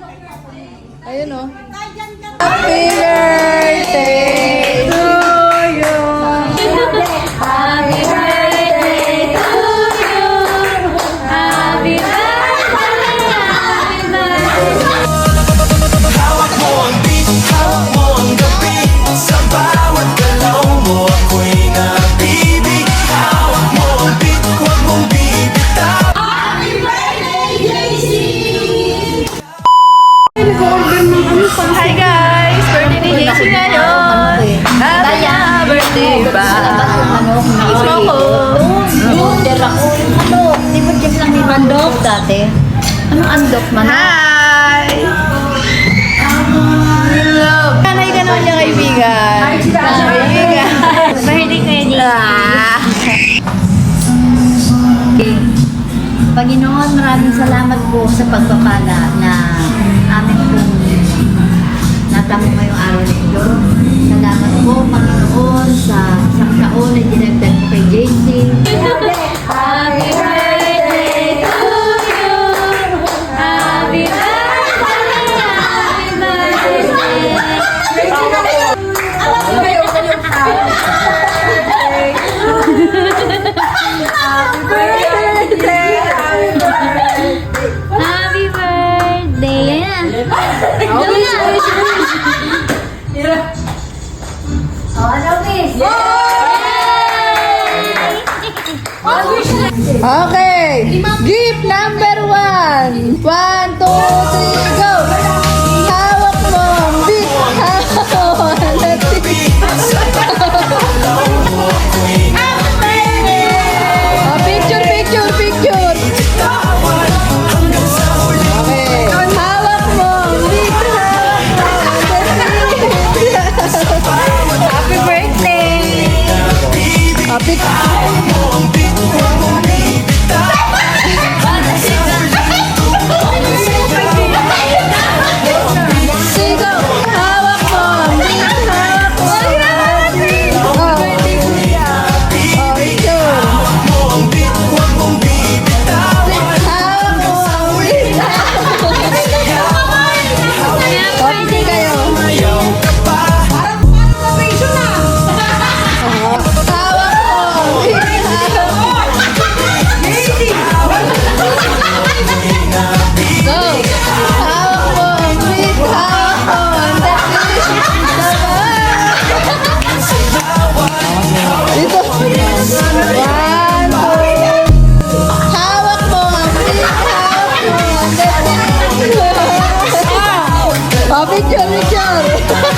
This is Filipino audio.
Ayun o. Happy birthday to you. Happy birthday to you. Happy birthday, happy birthday. Hawak mo ang beat, hawak mo ang gabi. Sa bawat galaw mo ako'y nabibig. Hawak mo ang beat, huwag mong bibitaw. Happy birthday, JC. Hi guys! Birthday ni JC ngayon! Happy birthday ba? Gusto ko! Di ba dyan lang ni Mandok dati? Anong andok man? Hi! Hello! Kanay ka naman niya kaibigan! Kaibigan! Birthday kayo ni Panginoon, maraming salamat po sa pagpapala na amin pong natamo ngayong araw na ito. Salamat po, Panginoon, sa isang taon na dinagdag mo kay JC. Happy birthday to you! Happy birthday! Happy birthday! Happy birthday! Okay! Gift number 1! 1, 2, 3, go! Hawak mo! Beat! Hawak! Picture, picture, picture! Okay. Hawak mo! Beat! Hawak! Happy birthday! Sigo! Hawak mo! Beat! Hawak mo! Picture! Hawak mo! Beat! Konti kayo! Hawak mo! Beat! Go! Hawak mo! Beat! Hawak mo! Dito! 1, 2! Hawak mo! Beat! Hawak mo! Oh, picture, picture!